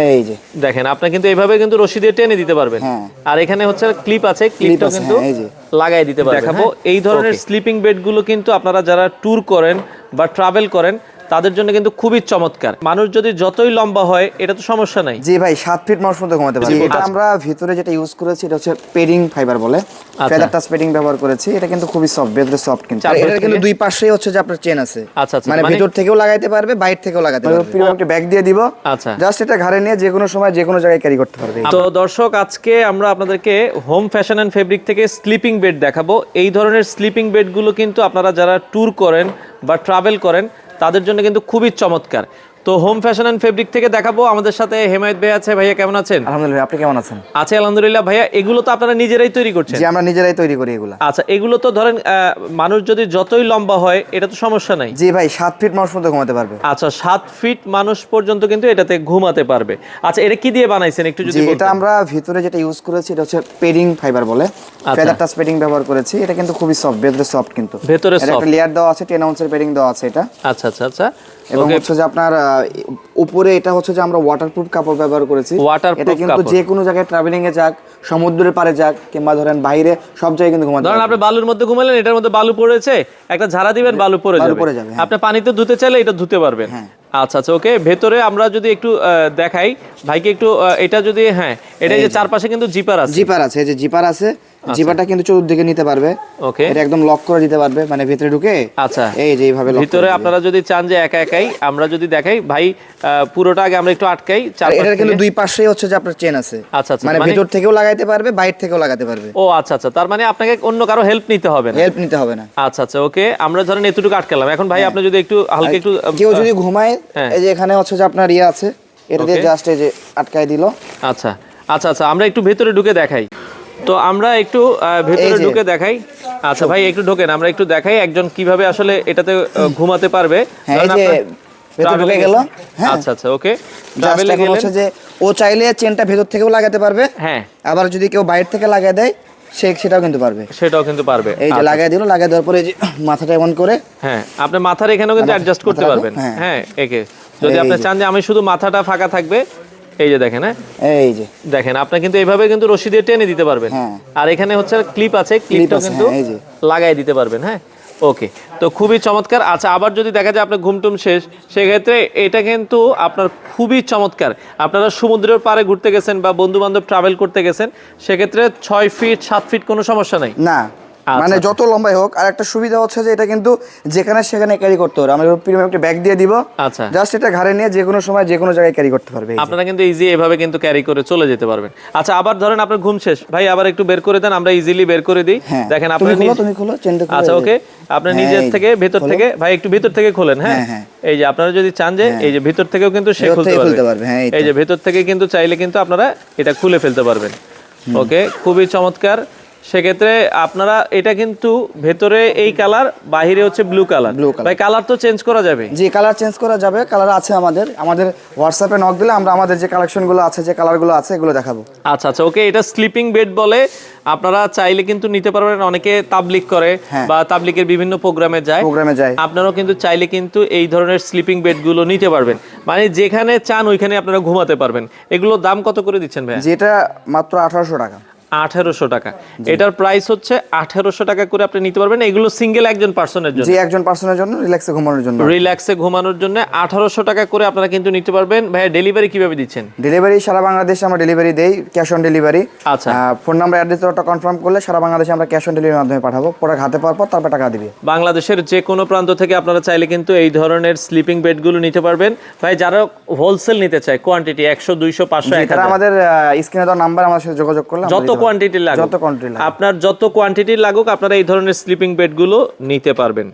এই যে দেখেন আপনি কিন্তু এইভাবে কিন্তু রশি দিয়ে টেনে দিতে পারবেন। আর এখানে হচ্ছে ক্লিপ আছে, ক্লিপটা কিন্তু লাগাই দিতে পারবেন। দেখাবো এই ধরনের স্লিপিং বেড গুলো কিন্তু আপনারা যারা ট্যুর করেন বা ট্রাভেল করেন তাদের জন্য কিন্তু খুবই চমৎকার। মানুষ যদি যতই লম্বা হয় এটা তো সমস্যা নাই। জি ভাই 7 ফিট মানুষ মতো ঘুমাতে পারবে। এটা আমরা ভিতরে যেটা ইউজ করেছি এটা হচ্ছে পেডিং ফাইবার বলে, ফেদার টাচ পেডিং ব্যবহার করেছি। এটা কিন্তু খুবই সফট, ভেতরে সফট কিন্তু। এটা কিন্তু দুই পাশেই হচ্ছে যে আপনার চেন আছে। মানে ভিতর থেকেও লাগাইতে পারবে, বাইরে থেকেও লাগাতে পারবে। প্রিমিয়াম একটা ব্যাগ দিয়ে দিব। আচ্ছা, জাস্ট এটা ঘাড়ে নিয়ে যে কোনো সময় যে কোনো জায়গায় ক্যারি করতে পারবে। তো দর্শক আজকে আমরা আপনাদেরকে হোম ফ্যাশন এন্ড ফেব্রিক থেকে স্লিপিং বেড দেখাবো। এই ধরনের স্লিপিং বেড গুলো কিন্তু আপনারা যারা ট্যুর করেন বা ট্রাভেল করেন তাদের জন্য কিন্তু খুবই চমৎকার। তো হোম ফ্যাশন এন্ড ফেব্রিক থেকে দেখাবো। আমাদের সাথে হেমায়েত ভাই আছে। ভাইয়া কেমন আছেন? আলহামদুলিল্লাহ, আপনি কেমন আছেন? আছে আলহামদুলিল্লাহ। ভাইয়া এগুলো তো আপনারা নিজেরাই তৈরি করছেন? জি, আমরা নিজেরাই তৈরি করি এগুলো। আচ্ছা, এগুলো তো ধরেন মানুষ যদি যতই লম্বা হয় এটা তো সমস্যা নাই। জি ভাই 7 ফিট মানুষ মতো ঘুমাতে পারবে। আচ্ছা, 7 ফিট মানুষ পর্যন্ত কিন্তু এটাতে ঘুমাতে পারবে। আচ্ছা, এটা কি দিয়ে বানাইছেন একটু যদি বলতেন? এটা আমরা ভিতরে যেটা ইউজ করেছি এটা হচ্ছে পেডিং ফাইবার বলে, ফেদার টাচ পেডিং ব্যবহার করেছি। এটা কিন্তু খুবই সফট, ভেতরে সফট কিন্তু। ভেতরে সফট, একটা লেয়ার দেওয়া আছে, 10 আউন্সের পেডিং দেওয়া আছে এটা। আচ্ছা আচ্ছা আচ্ছা। এবং হচ্ছে যে আপনার উপরে এটা হচ্ছে যে আমরা ওয়াটারপ্রুফ কাপড় ব্যবহার করেছি। এটা কিন্তু যে কোনো জায়গায় ট্রাভেলিং এ যাক, সমুদ্রের পাড়ে যাক, কিংবা ধরেন বাইরে সব জায়গায় কিন্তু ঘুমাতে ধরেন আপনি বালুর মধ্যে ঘুমালেন, এটার মধ্যে বালু পড়েছে, একটা ঝাড়া দিবেন, বালু পড়ে যাবে। আপনি পানিতে ধুতে চাইলে এটা ধুতে পারবেন। আচ্ছা আচ্ছা, ওকে। ভেতরে আমরা যদি একটু দেখাই ভাইকে একটু, এটা যদি, হ্যাঁ, এটা যে চারপাশে কিন্তু জিপার আছে। জিপার আছে, এই যে জিপার আছে। জিপারটা কিন্তু চতুর্দিকে নিতে পারবে। ওকে, এটা একদম লক করে দিতে পারবে, মানে ভিতরে ঢুকে। আচ্ছা, এই যে এইভাবে লক ভিতরে আপনারা যদি চান যে একা একাই, আমরা যদি দেখাই ভাই পুরোটা আগে আমরা একটু আটকাই। এটা কিন্তু দুই পাশেই হচ্ছে যে আপনার চেন আছে। আচ্ছা আচ্ছা, মানে ভিতর থেকেও লাগাইতে পারবে, বাইরে থেকেও লাগাতে পারবে। ও আচ্ছা আচ্ছা, তার মানে আপনাকে অন্য কারো হেল্প নিতে হবে না। হেল্প নিতে হবে না। আচ্ছা আচ্ছা, ওকে। আমরা ধরেন এতটুকু আটকালাম। এখন ভাই আপনি যদি একটু হালকা একটু, কেউ যদি ঘুমায়, এই যে এখানে হচ্ছে যে আপনার ইয়ে আছে, এটা দিয়ে জাস্ট এই যে আটকায় দিল। আচ্ছা আচ্ছা আচ্ছা, আমরা একটু ভেতরে ঢুকে দেখাই। তো আমরা একটু ভেতরে ঢুকে দেখাই। আচ্ছা ভাই একটু ঢোকেন, আমরা একটু দেখাই একজন কিভাবে আসলে এটাতে ঘুমাতে পারবে। ভেতরে ঢুকে গেল। আচ্ছা আচ্ছা, ওকে। ট্রাভেলে গেলে হচ্ছে যে ও চাইলে চেনটা ভেতর থেকেও লাগাতে পারবে। হ্যাঁ, আবার যদি কেউ বাইরে থেকে লাগিয়ে দেয় সেটাও কিন্তু পারবে। এই যে লাগিয়ে দিল, লাগিয়ে দেওয়ার পরে যে মাথাটা এমন করে, হ্যাঁ, আপনি মাথার এখানেও কিন্তু অ্যাডজাস্ট করতে পারবেন। হ্যাঁ, একে যদি আপনি চান যে আমি শুধু মাথাটা ফাঁকা থাকবে, এই যে দেখেন, হ্যাঁ, এই যে দেখেন আপনি কিন্তু এইভাবে কিন্তু রশি দিয়ে টেনে দিতে পারবেন। আর এখানে হচ্ছে ক্লিপ আছে, ক্লিপটা কিন্তু লাগাই দিতে পারবেন। হ্যাঁ, ওকে। তো খুবই চমৎকার। আচ্ছা, আবার যদি দেখা যায় আপনার ঘুমটুম শেষ, সেক্ষেত্রে এটা কিন্তু আপনার খুবই চমৎকার। আপনারা সমুদ্রের পাড়ে ঘুরতে গেছেন বা বন্ধু বান্ধব ট্রাভেল করতে গেছেন, সেক্ষেত্রে 6 ফিট 7 ফিট কোনো সমস্যা নাই না। মানে যত লম্বাই হোক। আর একটা সুবিধা হচ্ছে যে এটা কিন্তু যেখানে সেখানে ক্যারি করতে পারবে। আমরা প্রিমিয়াম একটা ব্যাগ দিয়ে দিব। আচ্ছা, জাস্ট এটা ঘাড়ে নিয়ে যে কোনো সময় যে কোনো জায়গায় ক্যারি করতে পারবে। আপনারা কিন্তু ইজি এভাবে কিন্তু ক্যারি করে চলে যেতে পারবেন। আচ্ছা, আবার ধরেন আপনার ঘুম শেষ, ভাই আবার একটু বের করে দেন, আমরা ইজিলি বের করে দিই। দেখেন আপনি তুমি খোলো চেনটা। আচ্ছা, ওকে। আপনি নিজের থেকে ভেতর থেকে, ভাই একটু ভিতর থেকে খোলেন। হ্যাঁ, এই যে আপনারা যদি চান যে এই যে ভিতর থেকেও কিন্তু সে খুলতে পারবে। এই যে ভেতর থেকে কিন্তু চাইলে কিন্তু আপনারা এটা খুলে ফেলতে পারবেন। ওকে, খুবই চমৎকার। সেক্ষেত্রে আপনারা এটা কিন্তু ভেতরে এই কালার, বাহিরে হচ্ছে ব্লু কালার। ভাই কালার তো চেঞ্জ করা যাবে? জি, কালার চেঞ্জ করা যাবে। কালার আছে আমাদের হোয়াটসঅ্যাপে নক দিলে আমরা আমাদের যে কালেকশনগুলো আছে, যে কালারগুলো আছে, এগুলো দেখাবো। আচ্ছা আচ্ছা, ওকে। এটা স্লিপিং বেড বলে, আপনারা চাইলে কিন্তু নিতে পারবেন। অনেকে তাবলিগ করে বা তাবলিগের বিভিন্ন প্রোগ্রামে যায়, আপনারাও কিন্তু চাইলে কিন্তু এই ধরনের স্লিপিং বেড গুলো নিতে পারবেন। মানে যেখানে চান ওইখানে আপনারা ঘুমাতে পারবেন। এগুলোর দাম কত করে দিচ্ছেন ভাই? যেটা মাত্র 1800 টাকা। 1800 টাকা। এটার প্রাইস হচ্ছে 1800 টাকা করে আপনি নিতে পারবেন। এগুলো সিঙ্গেল একজন পার্সনের জন্য, জি, একজন পার্সনের জন্য, রিল্যাক্সে ঘুমানোর জন্য 1800 টাকা করে আপনারা কিন্তু নিতে পারবেন। ভাই ডেলিভারি কিভাবে দিচ্ছেন? ডেলিভারি সারা বাংলাদেশে আমরা ডেলিভারি দেই, ক্যাশ অন ডেলিভারি। আচ্ছা, ফোন নাম্বার অ্যাড্রেসটা কনফার্ম করলে সারা বাংলাদেশে আমরা ক্যাশ অন ডেলিভারির মাধ্যমে পাঠাবো। প্রোডাক্ট হাতে পাওয়ার পর তারপর টাকা দিবে। বাংলাদেশের যে কোনো প্রান্ত থেকে আপনারা চাইলে কিন্তু এই ধরনের স্লিপিং বেডগুলো নিতে পারবেন। ভাই যারা হোলসেল নিতে চায়, কোয়ান্টিটি 100 200 500 1000, আমাদের স্ক্রিনে দেওয়া নাম্বার আমাদের সাথে যোগাযোগ করলে যত কোয়ান্টিটি লাগুক, আপনার যত কোয়ান্টিটি লাগুক আপনারা এই ধরনের স্লিপিং বেডগুলো নিতে পারবেন।